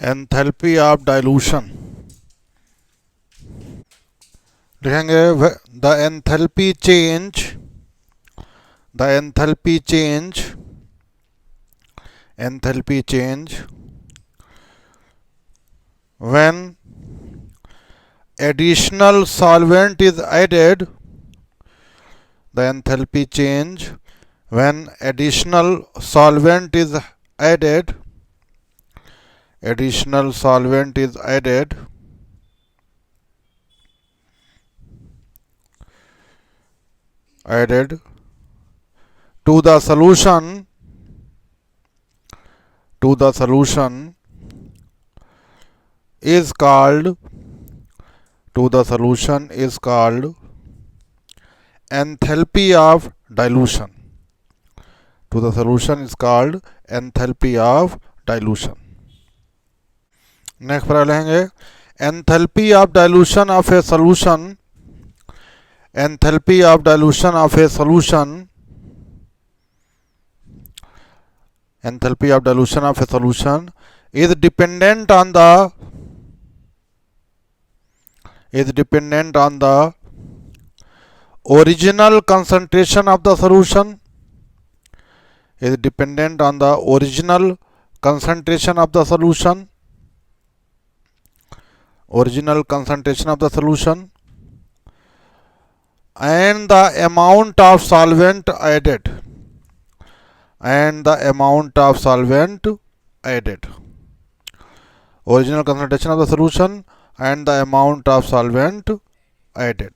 Enthalpy of dilution लिखेंगे the enthalpy change the enthalpy change when additional solvent is added. The enthalpy change when additional solvent is added. Additional solvent is added to the solution is called enthalpy of dilution. To the solution is called enthalpy of dilution. Next पर लेंगे enthalpy of dilution of a solution. Enthalpy of dilution of a solution. Enthalpy of dilution of a solution is dependent on the original concentration of the solution. Is dependent on the original concentration of the solution. Original concentration of the solution and the amount of solvent added. Original concentration of the solution and the amount of solvent added.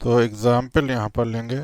तो example यहाँ पर लेंगे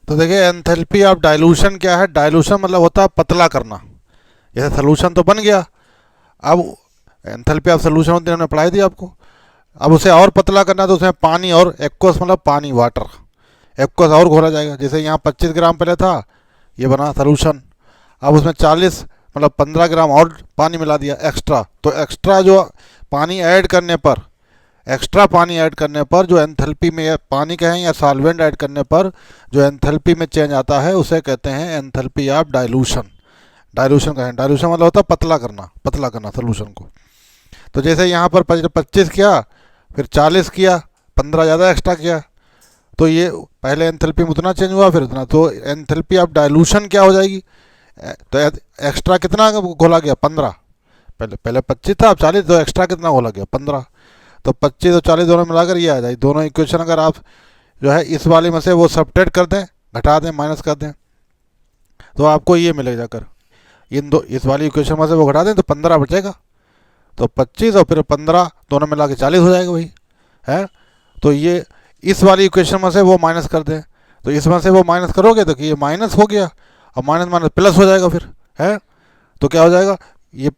तो देखिए enthalpy of dilution क्या है, dilution मतलब होता है पतला करना। जैसे सोल्यूशन तो बन गया, अब एंथैल्पी ऑफ सोल्यूशन होती है, हमने पढ़ाई थी आपको। अब उसे और पतला करना तो उसमें पानी और एक्वस मतलब पानी वाटर एक्वस और घोला जाएगा। जैसे यहाँ 25 ग्राम पहले था, ये बना सोल्यूशन। अब उसमें 40 मतलब 15 ग्राम और पानी मिला दिया एक्स्ट्रा। तो एक्स्ट्रा जो पानी ऐड करने पर, एक्स्ट्रा पानी ऐड करने पर जो एंथैल्पी में, पानी कहें या सॉल्वेंट ऐड करने पर जो एंथैल्पी में चेंज आता है उसे कहते हैं एंथैल्पी ऑफ डाइल्यूशन। डाइल्यूशन कहें, डाइल्यूशन मतलब होता है पतला करना सोल्यूशन को। तो जैसे यहाँ पर 25 किया, फिर 40 किया, 15 ज़्यादा एक्स्ट्रा किया, तो ये पहले एंथैल्पी में उतना चेंज हुआ फिर उतना, तो एंथैल्पी ऑफ डाइल्यूशन क्या हो जाएगी। तो एक्स्ट्रा कितना घोला गया, 15। पहले पहले 25 था, अब 40, तो एक्स्ट्रा कितना घोला गया, 15। तो 25 और 40 दोनों मिलाकर ये आ जाए। दोनों इक्वेशन अगर आप जो है इस वाले में से वो सब्ट्रैक्ट कर दें, घटा दें, माइनस कर दें, तो आपको ये मिलेगा जाकर। इन दो इस वाली इक्वेशन में से वो घटा दें तो 15 बचेगा। तो 25 और फिर 15 दोनों मिला के 40 हो जाएगा वही है। तो ये इस वाली इक्वेशन में से वो माइनस कर दें, तो इसमें से वो माइनस करोगे तो ये माइनस हो गया, और माइनस माइनस प्लस हो जाएगा फिर है। तो क्या हो जाएगा ये,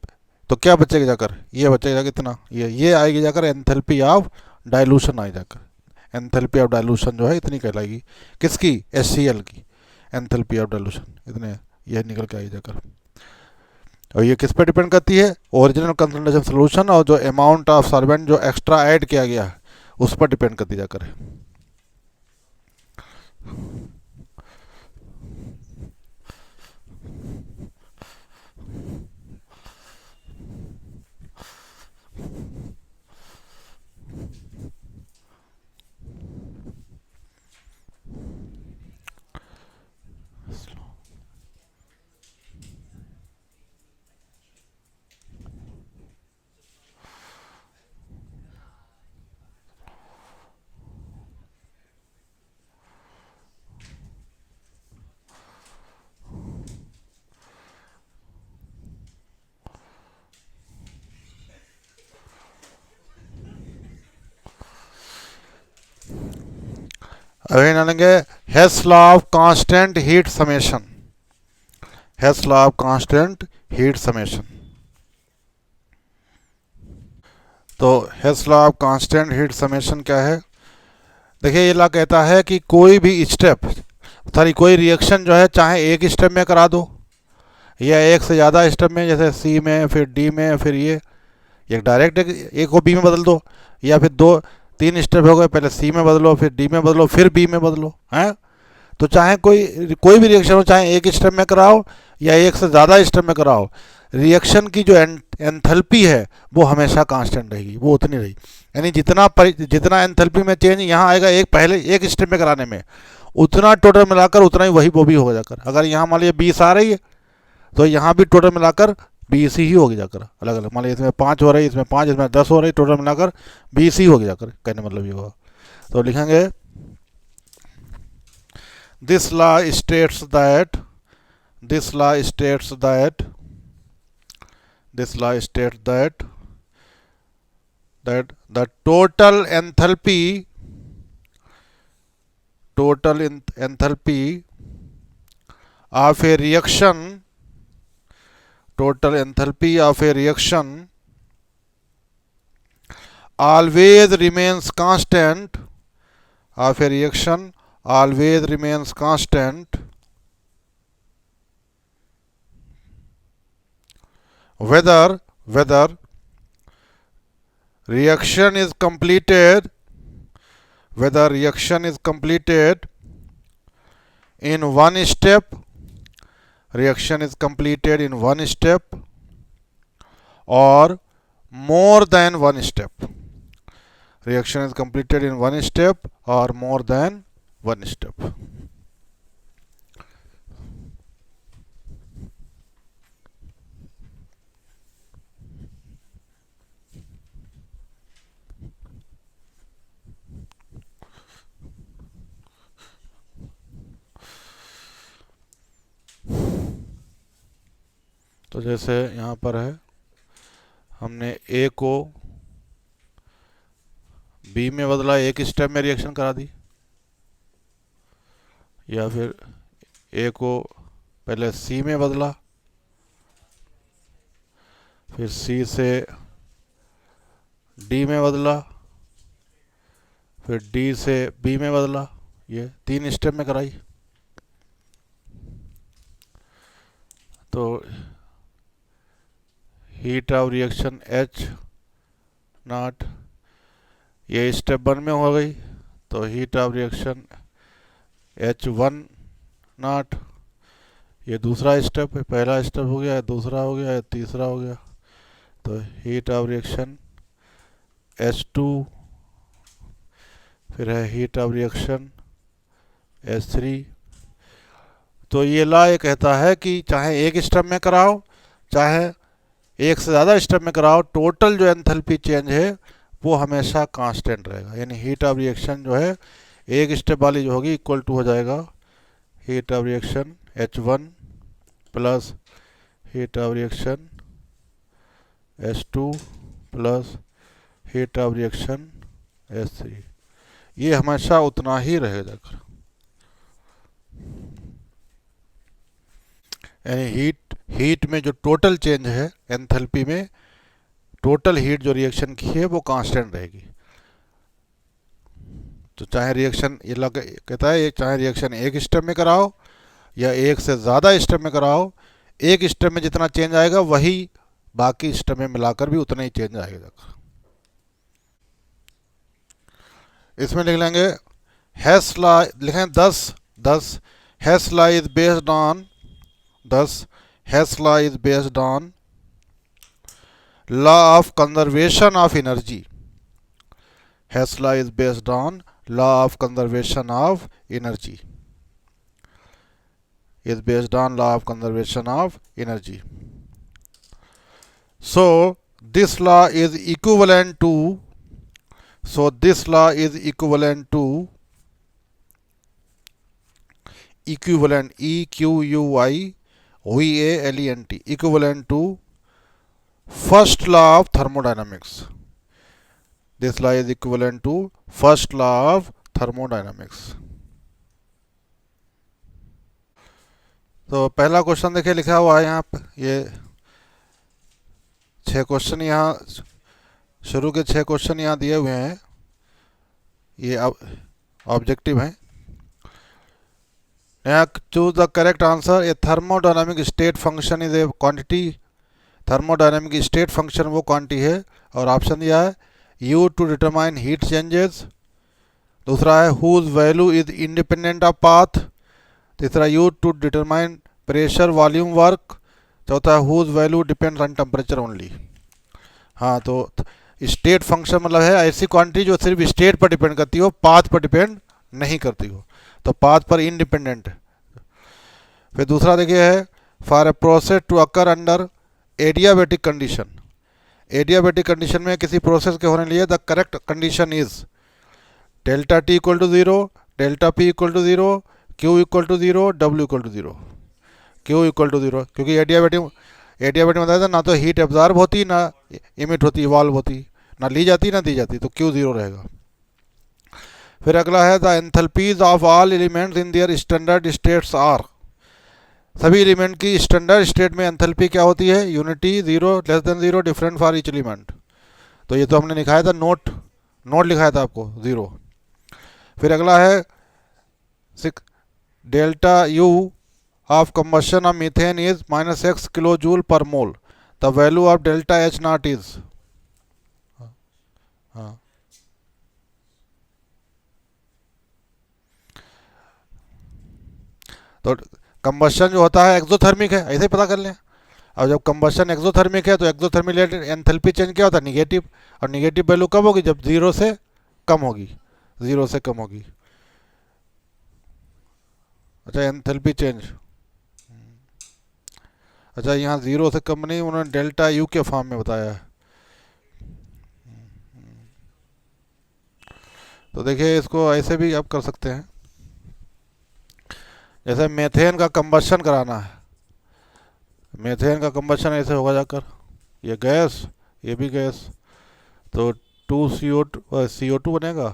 तो क्या बचेगा जाकर, ये बचेगा कितना, ये आएगी जाकर एंथैल्पी ऑफ डाइल्यूशन आई जाकर। एंथैल्पी ऑफ डाइल्यूशन जो है इतनी कहलाएगी, किसकी, HCl की एंथैल्पी ऑफ डाइल्यूशन इतने, यह निकल के आई जाकर। और ये किस पे डिपेंड करती है, ओरिजिनल कंसंट्रेशन सोल्यूशन और जो अमाउंट ऑफ सॉल्वेंट जो एक्स्ट्रा ऐड किया गया है उस पर डिपेंड करती जाकर है। अभी जानेंगे Hess law of constant heat summation. Hess law of constant heat summation. तो Hess law of constant heat summation क्या है, देखिए ये लॉ कहता है कि कोई भी स्टेप, सॉरी कोई रिएक्शन जो है चाहे एक स्टेप में करा दो या एक से ज़्यादा स्टेप में, जैसे सी में फिर डी में फिर ये एक डायरेक्ट एक को बी में बदल दो, या फिर 2-3 स्टेप हो गए, पहले सी में बदलो फिर डी में बदलो फिर बी में बदलो हैं। तो चाहे कोई भी रिएक्शन हो, चाहे एक स्टेप में कराओ या एक से ज़्यादा स्टेप में कराओ, रिएक्शन की जो एंथैल्पी है वो हमेशा कांस्टेंट रहेगी, वो उतनी रही। यानी जितना एंथैल्पी में चेंज यहाँ आएगा एक पहले एक स्टेप में कराने में, उतना टोटल मिलाकर उतना ही वही वो भी होगा जाकर। अगर यहाँ मान लीजिए 20 आ रही है तो यहाँ भी टोटल मिलाकर 20 ही होगी जाकर। अलग अलग मान लीजिए इसमें 5 हो रही, इसमें 5, इसमें 10 हो रही, टोटल मिलाकर 20 ही होगी जाकर, कहने मतलब ये होगा। तो लिखेंगे this law states that this law states that this law states that the total enthalpy of a reaction always remains constant, of a reaction always remains constant whether reaction is completed in one step, or more than one step, reaction is completed in one step or more than one step। तो जैसे यहाँ पर है, हमने ए को B में बदला, एक स्टेप में रिएक्शन करा दी, या फिर ए को पहले सी में बदला, फिर सी से डी में बदला, फिर डी से बी में बदला। ये 3 स्टेप में कराई। तो heat of reaction H not, ये स्टेप 1 में हो गई। तो heat of reaction H1 not, ये दूसरा स्टेप है। पहला स्टेप हो गया, दूसरा हो गया, तीसरा हो गया। तो हीट ऑफ रिएक्शन H2, फिर है हीट ऑफ रिएक्शन H3। तो ये लॉ ये कहता है कि चाहे एक स्टेप में कराओ, चाहे एक से ज़्यादा स्टेप में कराओ, टोटल जो एंथैल्पी चेंज है वो हमेशा कांस्टेंट रहेगा। यानी हीट ऑफ रिएक्शन जो है एक स्टेप वाली जो होगी इक्वल टू हो जाएगा heat of reaction H1 plus heat of reaction H2 plus heat of reaction H3। ये हमेशा उतना ही रहेगा। यानी हीट में जो टोटल चेंज है एंथैल्पी में, टोटल हीट जो रिएक्शन की है वो कांस्टेंट रहेगी। तो चाहे रिएक्शन ये कहता है चाहे रिएक्शन एक स्टेप में कराओ या एक से ज़्यादा स्टेप में कराओ, एक स्टेप में जितना चेंज आएगा वही बाकी स्टेप में मिलाकर भी उतना ही चेंज आएगा। इसमें लिख लेंगे हेस लॉ, लिखें 10 Hess law is based on 10 Hess law is based on law of conservation of energy. Hess law is based on law of conservation of energy, is based on law of conservation of energy. So this law is equivalent to, equivalent EQUIVALENT, equivalent to first law of thermodynamics. This law is equivalent to first law of thermodynamics. तो पहला question देखिए लिखा हुआ है यहाँ पे, ये 6 question यहाँ शुरू के 6 क्वेश्चन यहाँ दिए हुए हैं, ये ऑब्जेक्टिव हैं। यहाँ choose the correct answer. A thermodynamic state function is a quantity. Thermodynamic state function वो क्वांटिटी है। और ऑप्शन दिया है यू टू डिटरमाइन हीट चेंजेस। दूसरा है whose value is independent of path. तीसरा यू to determine pressure volume work. चौथा है whose value depends on temperature only. हाँ, तो स्टेट फंक्शन मतलब है ऐसी क्वांटिटी जो सिर्फ स्टेट पर डिपेंड करती हो, पाथ पर डिपेंड नहीं करती हो। तो पाथ पर इंडिपेंडेंट। फिर दूसरा देखिए है for a process to occur under adiabatic condition. Adiabatic condition में किसी प्रोसेस के होने लिए the correct condition is delta T equal to 0, delta P equal to 0, Q equal to 0, W equal to 0। Q equal to 0 क्योंकि adiabatic में बताया था ना तो हीट एब्जॉर्ब होती ना इमिट होती, इवॉल्व होती, ना ली जाती ना दी जाती, तो Q 0 रहेगा। फिर अगला है the enthalpies of all elements in their standard states are. सभी एलिमेंट की स्टैंडर्ड स्टेट में एंथैल्पी क्या होती है? Unity, 0, less than 0, different for each element. तो ये तो हमने लिखाया था, नोट लिखाया था आपको 0। फिर अगला है delta U of combustion of methane is -6 kilojoule per mole. The value of delta H naught is, हाँ, तो कंबशन जो होता है एक्सोथर्मिक है, ऐसे ही पता कर लें। और जब कंबशन एक्सोथर्मिक है तो एक्सोथर्मिक रिलेटेड एंथैल्पी चेंज क्या होता है? निगेटिव। और निगेटिव वैल्यू कब होगी? जब 0 से कम होगी, 0 से कम होगी। अच्छा, एंथैल्पी चेंज, अच्छा यहाँ 0 से कम नहीं, उन्होंने डेल्टा U के फॉर्म में बताया है। तो देखिए इसको ऐसे भी आप कर सकते हैं, जैसे मेथेन का कंबशन कराना है। मेथेन का कंबशन ऐसे होगा जाकर, ये गैस, ये भी गैस, तो 2CO2 बनेगा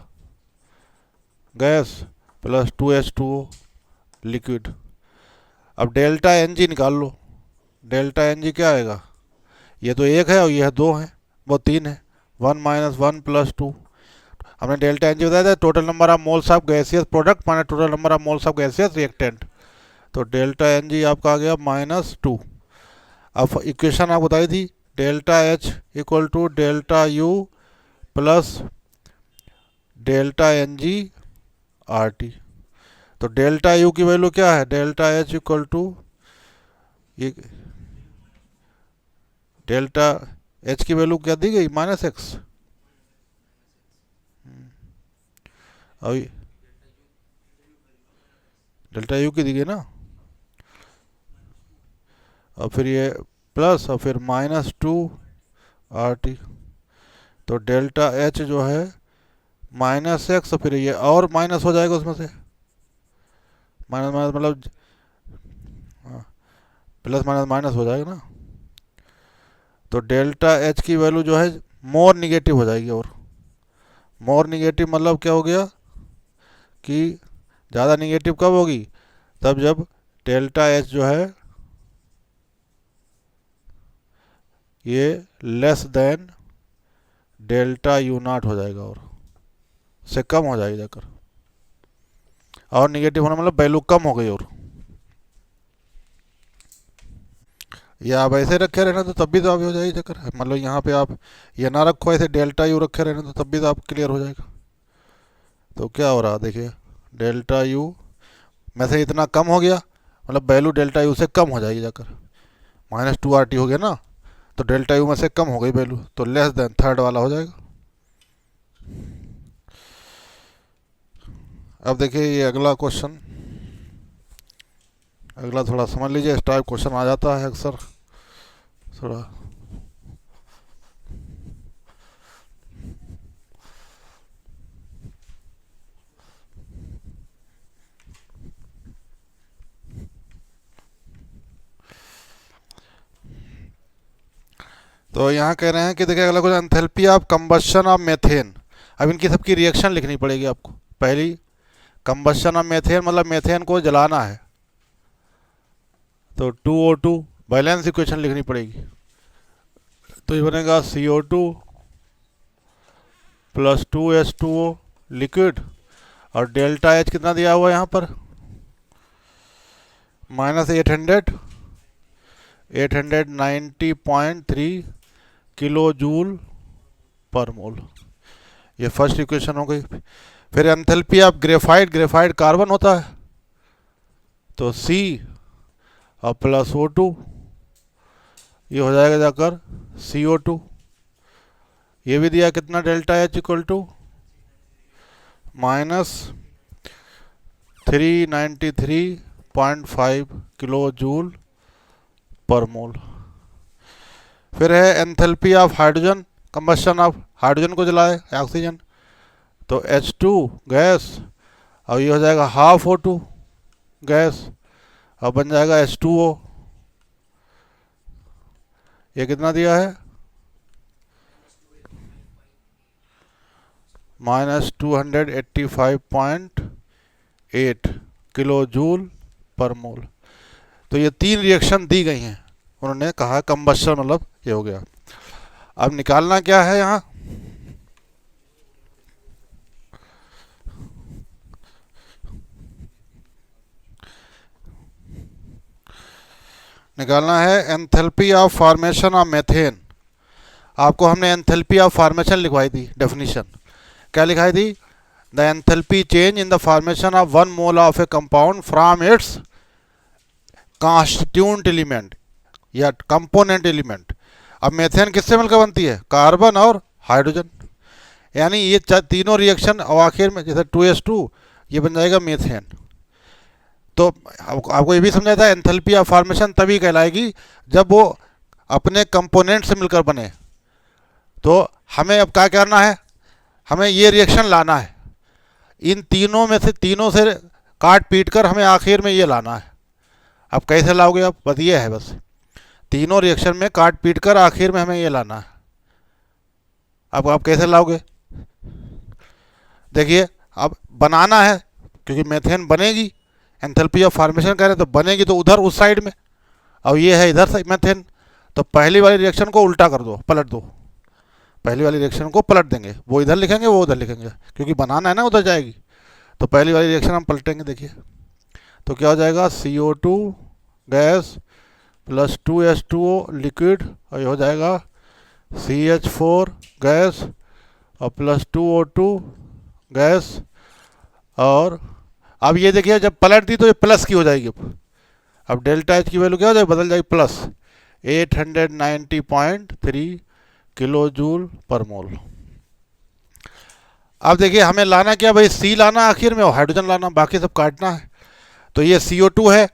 गैस प्लस 2H2O, लिक्विड। अब डेल्टा एन जी निकाल लो। डेल्टा एन जी क्या आएगा, ये तो 1 है और ये 2 है, वो 3 है। 1 - 1 + 2। हमने डेल्टा एन जी बताया था total number of moles of gaseous product minus total number of moles of gaseous reactant. तो डेल्टा एन जी आपका आ गया -2। अब इक्वेशन आप बताई थी delta H equal to delta U plus delta N G R T. तो delta U की वैल्यू क्या है, डेल्टा एच इक्वल टू ये डेल्टा एच की वैल्यू क्या दी गई, -x। अभी डेल्टा यू की दी गई ना, और फिर ये प्लस और फिर -2 RT। तो डेल्टा एच जो है -x और फिर ये और माइनस हो जाएगा उसमें से, माइनस माइनस मतलब प्लस माइनस माइनस हो जाएगा ना। तो डेल्टा एच की वैल्यू जो है मोर निगेटिव हो जाएगी। और मोर निगेटिव मतलब क्या हो गया कि ज़्यादा निगेटिव कब होगी, तब जब डेल्टा एच जो है ये less than delta U not हो जाएगा, और से कम हो जाएगी जाकर। और निगेटिव होना मतलब वैल्यू कम हो गई। और या आप ऐसे रखे रहना तो तब भी तो आप हो जाएगी चक्कर, मतलब यहाँ पे आप ये ना रखो ऐसे डेल्टा यू रखे रहना तो तब भी तो आप क्लियर हो जाएगा। तो क्या हो रहा देखिए, डेल्टा यू में से इतना कम हो गया, मतलब वैल्यू डेल्टा यू से कम हो जाएगी जाकर, -2 RT हो गया ना, तो डेल्टा यू में से कम हो गई वैल्यू, तो लेस देन थर्ड वाला हो जाएगा। अब देखिए ये अगला क्वेश्चन, अगला थोड़ा समझ लीजिए, इस टाइप क्वेश्चन आ जाता है अक्सर थोड़ा। तो यहाँ कह रहे हैं कि देखिए अगला question, enthalpy of combustion of methane. अब इनकी सबकी रिएक्शन लिखनी पड़ेगी आपको। पहली कंबशन ऑफ मेथेन मतलब मेथेन को जलाना है, तो 2O2 बैलेंस इक्वेशन लिखनी पड़ेगी। तो ये बनेगा CO2 + 2H2O लिक्विड, और डेल्टा एच कितना दिया हुआ है यहाँ पर, -890.3 किलो जूल पर मोल। ये फर्स्ट इक्वेशन हो गई। फिर enthalpy of graphite, graphite carbon होता है, तो C और +O2 ये हो जाएगा जाकर CO2। ये भी दिया कितना, delta H equal to -393.5 kilo joule per mole. फिर है enthalpy of hydrogen, combustion of hydrogen को जलाए ऑक्सीजन, तो H2 गैस, और ये हो जाएगा ½ O2 गैस, और बन जाएगा H2O। ये कितना दिया है, -285.8 किलो जूल पर मोल। तो ये 3 रिएक्शन दी गई हैं, उन्होंने कहा कंबशन मतलब ये हो गया। अब निकालना क्या है यहाँ, निकालना है enthalpy of formation of methane. आपको हमने एंथैल्पी ऑफ फॉर्मेशन लिखवाई थी, डेफिनेशन क्या लिखाई थी, the enthalpy change in the formation of 1 mole of A compound from its constituent element या कंपोनेंट एलिमेंट। अब मेथेन किससे मिलकर बनती है, कार्बन और हाइड्रोजन, यानी ये तीनों रिएक्शन और आखिर में जैसे 2H2 ये बन जाएगा मेथेन। तो आपको ये भी समझा था एंथैल्पी ऑफ फॉर्मेशन तभी कहलाएगी जब वो अपने कंपोनेंट से मिलकर बने। तो हमें अब क्या करना है, हमें ये रिएक्शन लाना है, इन तीनों में से तीनों से काट पीट कर हमें आखिर में ये लाना है। अब कैसे लाओगे आप, बस ये है, बस तीनों रिएक्शन में काट पीट कर आखिर में हमें ये लाना है। अब आप कैसे लाओगे, देखिए अब बनाना है क्योंकि मेथेन बनेगी, एंथैल्पी ऑफ फार्मेशन कह रहे हैं तो बनेगी तो उधर उस साइड में, और ये है इधर मीथेन। तो पहली वाली रिएक्शन को उल्टा कर दो, पलट दो, पहली वाली रिएक्शन को पलट देंगे, वो इधर लिखेंगे वो उधर लिखेंगे, क्योंकि बनाना है ना उधर जाएगी। तो पहली वाली रिएक्शन हम पलटेंगे, देखिए तो क्या हो जाएगा, CO2 gas plus 2H2O liquid, और ये हो जाएगा CH4 गैस और प्लस 2O2 गैस। और अब ये देखिए जब पलट दी तो ये प्लस की हो जाएगी। अब डेल्टा एच की वैल्यू क्या हो जाएगी, बदल जाएगी प्लस 890.3 किलो जूल पर मोल। अब देखिए हमें लाना क्या भाई, सी लाना आखिर में और हाइड्रोजन लाना, बाकी सब काटना है। तो ये CO2 है,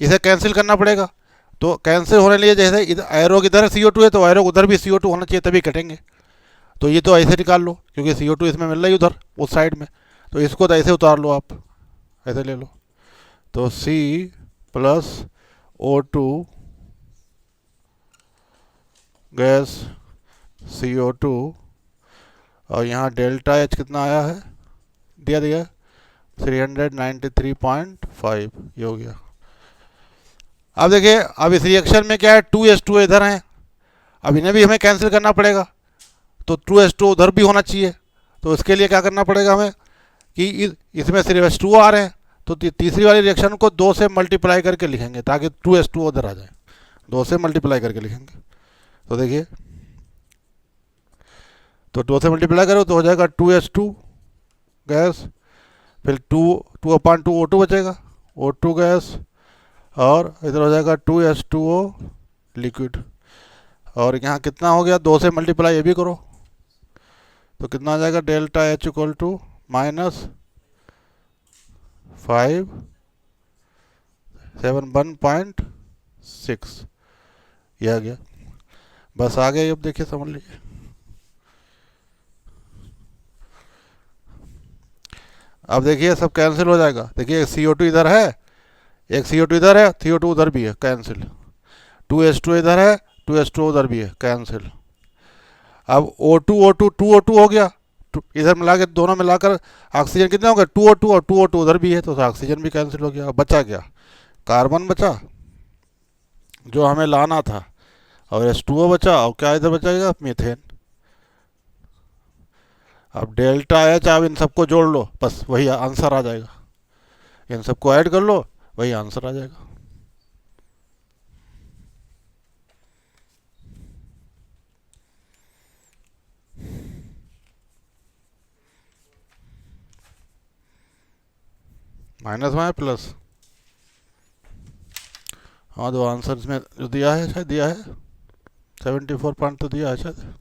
इसे कैंसिल करना पड़ेगा। तो कैंसिल होने लिए जैसे एरो इधर CO2 है तो एरो उधर भी CO2 होना चाहिए, तभी कटेंगे। तो ये तो ऐसे निकाल लो, क्योंकि CO2 इसमें मिल रही है उधर उस साइड में, तो इसको तो ऐसे उतार लो, आप ऐसे ले लो। तो C plus O2 gas CO2 और यहाँ डेल्टा एच कितना आया है, दिया 393.5, ये हो गया। अब देखिए अब इस रिएक्शन में क्या है, 2H2 इधर है, अब इन्हें भी हमें कैंसिल करना पड़ेगा, तो 2H2 उधर भी होना चाहिए। तो इसके लिए क्या करना पड़ेगा हमें कि इसमें सिर्फ H2O आ रहे हैं, तो तीसरी वाली रिएक्शन को 2 से मल्टीप्लाई करके लिखेंगे ताकि 2H2 उधर आ जाए, 2 से मल्टीप्लाई करके लिखेंगे। तो देखिए तो 2 से मल्टीप्लाई करो तो हो जाएगा 2H2 गैस, फिर 2/2 O2 बचेगा, O2 गैस, और इधर हो जाएगा 2H2O लिक्विड। और यहाँ कितना हो गया, 2 से मल्टीप्लाई ये भी करो तो कितना आ जाएगा, डेल्टा एच इक्वल टू -571.6, ये आ गया। बस आ गया, अब देखिए समझ लीजिए। अब देखिए सब कैंसिल हो जाएगा, देखिए CO2 इधर है, एक CO2 इधर है, CO2 उधर भी है, कैंसिल। 2H2 इधर है, 2H2 उधर भी है, कैंसिल। अब O2 2O2 हो गया, इधर मिला के दोनों मिलाकर ऑक्सीजन कितना हो गया, 2O2, और 2O2 उधर भी है, तो ऑक्सीजन भी कैंसिल हो गया। बचा क्या, कार्बन बचा जो हमें लाना था, और H2O बचा, और क्या इधर बचाएगा, मीथेन। अब डेल्टा एच, आप इन सबको जोड़ लो, बस वही आंसर आ जाएगा, इन सबको ऐड कर लो, वही आंसर आ जाएगा। माइनस में प्लस, हाँ तो आंसर इसमें जो दिया है, शायद दिया है 74 पॉइंट तो दिया है शायद।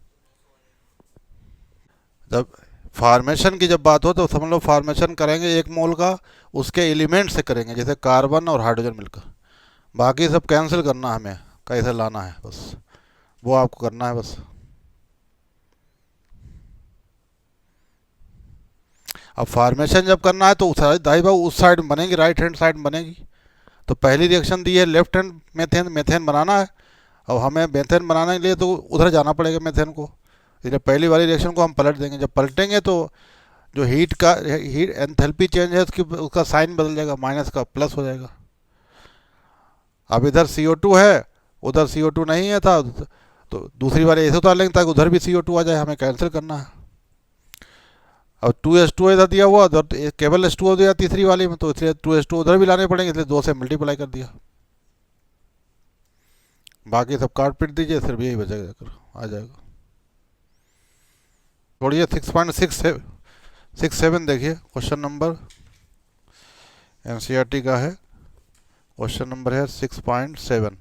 जब फार्मेशन की जब बात हो तो समझ लो फार्मेशन करेंगे 1 मोल का, उसके एलिमेंट से करेंगे, जैसे कार्बन और हाइड्रोजन मिलकर, बाकी सब कैंसिल करना हमें, कैसे लाना है बस वो आपको करना है बस। अब फार्मेशन जब करना है तो दाई बाबू उस साइड में बनेगी, राइट हैंड साइड में बनेगी। तो पहली रिएक्शन दी है लेफ्ट हैंड मेथेन बनाना है, और हमें मेथेन बनाने के लिए तो उधर जाना पड़ेगा मेथेन को, इसलिए पहली वाली रिएक्शन को हम पलट देंगे। जब पलटेंगे तो जो हीट एंथैल्पी चेंज है उसका साइन बदल जाएगा, माइनस का प्लस हो जाएगा। अब इधर CO2 है, उधर CO2 नहीं है था, तो दूसरी वाली ऐसे उतार लेंगे ताकि उधर भी CO2 आ जाए, हमें कैंसिल करना है। अब 2H2 इधर दिया हुआ, उधर केवल H2O दिया तीसरी वाली में, तो इसलिए 2H2 उधर भी लाने पड़ेंगे, इसलिए 2 से मल्टीप्लाई कर दिया। बाकी सब काट पीट दीजिए, सिर्फ यही बचेगा, आ जाएगा। छोड़िए 6.67 देखिए, क्वेश्चन नंबर NCERT का है, क्वेश्चन नंबर है 6.7।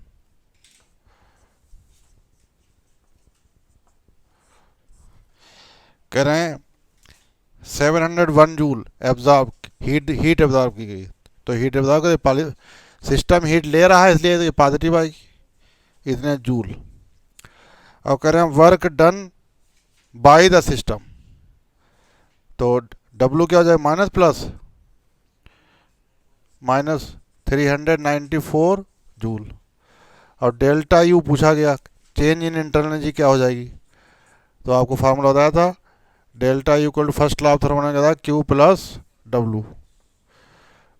कह रहे हैं 701 जूल एब्जॉर्ब हीट एब्जॉर्ब की गई, तो हीट एब्जॉर्ब कर सिस्टम हीट ले रहा है, इसलिए ये पॉजिटिव आई इतने जूल। और कह रहे हैं work done by the system, तो W क्या हो जाए, माइनस प्लस -394 जूल। और डेल्टा U पूछा गया, चेंज इन इंटरनल एनर्जी क्या हो जाएगी, तो आपको फार्मूला बताया था, delta U equal to first law of thermodynamics Q plus W।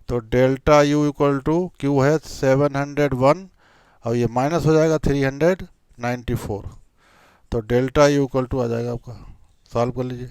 तो delta U equal to Q है 701 और ये माइनस हो जाएगा 394। तो डेल्टा यू इक्वल टू आ जाएगा आपका, सॉल्व कर लीजिए।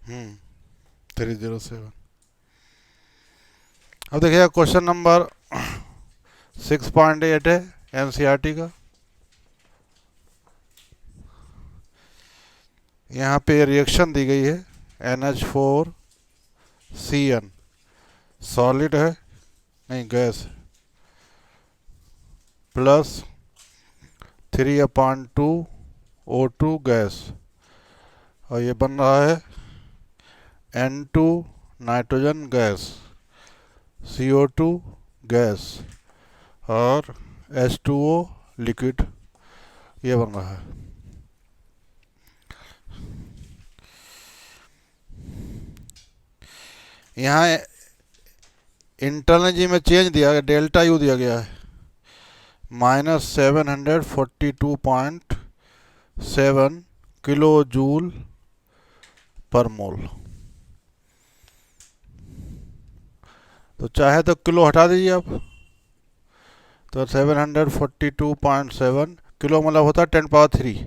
हम्म 307। अब देखिएगा क्वेश्चन नंबर 6.8 है एनसीईआरटी का। यहाँ पे रिएक्शन दी गई है NH4CN, सॉलिड है नहीं गैस, प्लस 3/2 O2 गैस, और ये बन रहा है N2 nitrogen gas, CO2 gas और H2O लिक्विड, ये बन रहा है। यहाँ इंटरनल में चेंज दिया गया, डेल्टा यू दिया गया है -742.7 किलो जूल पर मोल। तो चाहे तो किलो हटा दीजिए आप, तो 742.7 किलो मतलब होता है 10⁻3,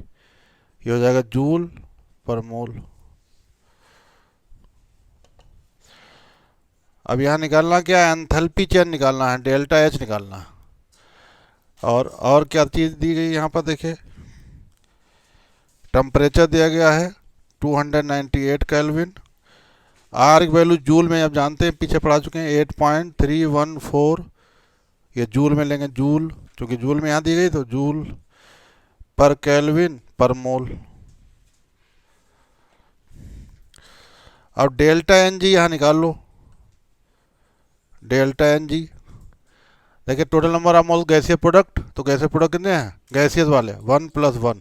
ये हो जाएगा जूल पर मोल। अब यहाँ निकालना क्या है, एंथैल्पी चेंज निकालना है, डेल्टा एच निकालना है। और क्या चीज़ दी गई यहाँ पर देखिए, टेम्परेचर दिया गया है 298 केल्विन, आर की वैल्यू जूल में आप जानते हैं, पीछे पढ़ा चुके हैं 8.314, ये जूल में लेंगे, जूल क्योंकि जूल में यहाँ दी गई तो जूल पर केल्विन पर मोल। अब डेल्टा एन जी यहाँ निकाल लो, डेल्टा एन जी देखिए टोटल नंबर ऑफ मोल गैसीय प्रोडक्ट, तो गैसीय प्रोडक्ट कितने हैं गैसियस वाले 1 + 1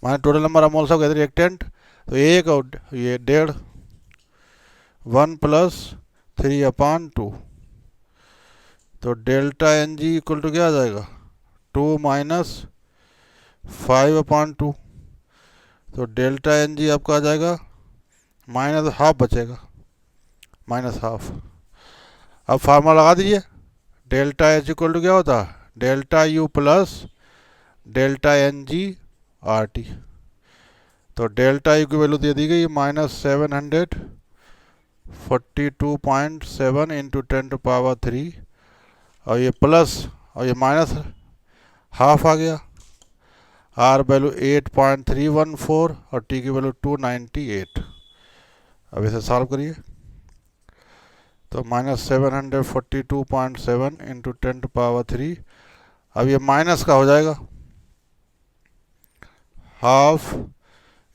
माने total number of moles of gas reactant, तो एक और ये 1.5 1 + 3/2, तो delta N G equal to क्या आ जाएगा 2 - 5/2, तो डेल्टा एन जी आपका आ जाएगा -½ बचेगा, -½ अब फार्मूला लगा दीजिए, डेल्टा एच इक्वल टू क्या होता है delta U plus delta N G R T. तो डेल्टा यू की वैल्यू दे दी गई -742.7 इंटू 10⁻3 और ये प्लस और ये -½ आ गया, आर वैल्यू 8.314 और टी की वैल्यू 298। अब इसे सॉल्व करिए, तो -742.7 इंटू 10⁻3, अब ये माइनस का हो जाएगा ½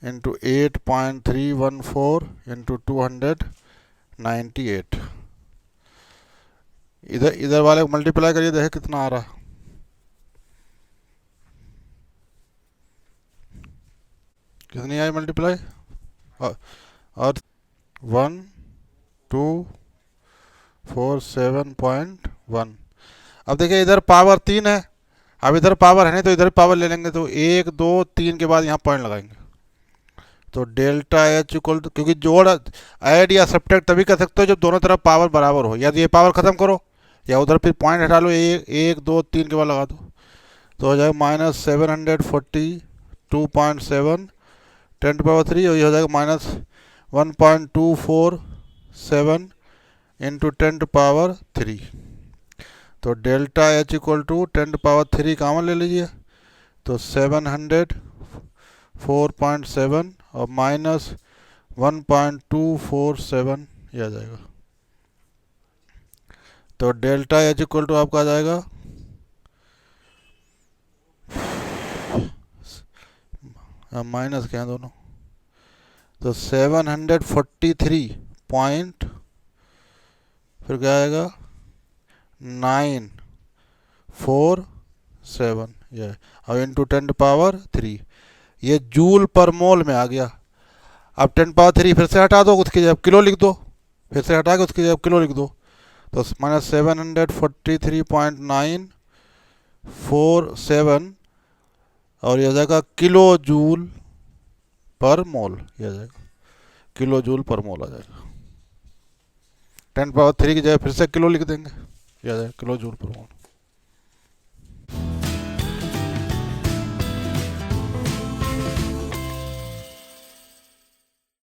इंटू 8.314 इंटू 298, इधर वाले को मल्टीप्लाई करिए, देखें कितना आ रहा, कितनी आई मल्टीप्लाई, और 1247.1। अब देखिए इधर पावर 3 है, अब इधर पावर है नहीं तो इधर पावर ले लेंगे, तो 1 2 3 के बाद यहाँ पॉइंट लगाएंगे, तो डेल्टा एच इक्वल टू, क्योंकि जोड़ ऐड या सब्ट्रैक्ट तभी कर सकते हो जब दोनों तरफ पावर बराबर हो, या तो ये पावर खत्म करो या उधर फिर पॉइंट हटा लो, 1 2 3 के बाद लगा दो, तो हो जाएगा -742.7 10⁻3 और ये हो जाएगा -1.247 इंटू 10⁻3। तो डेल्टा एच इक्वल टू 10⁻3 कामन ले लीजिए, तो 704.7 और -1.247 ये आ जाएगा, तो डेल्टा एच इक्वल टू आपका आ जाएगा माइनस क्या है दोनों, तो 743 पॉइंट, फिर क्या आएगा 947, ये अब इंटू 10⁻3, ये जूल पर मोल में आ गया। अब 10⁻3 फिर से हटा दो, उसकी जगह किलो लिख दो, फिर से हटा के उसकी जगह किलो लिख दो, तो माइनस 743.947, और यह जाएगा किलो जूल पर मोल, यह जाएगा किलो जूल पर मोल आ जाएगा। 10⁻3 की जगह फिर से किलो लिख देंगे, यह जाएगा किलो जूल पर मोल।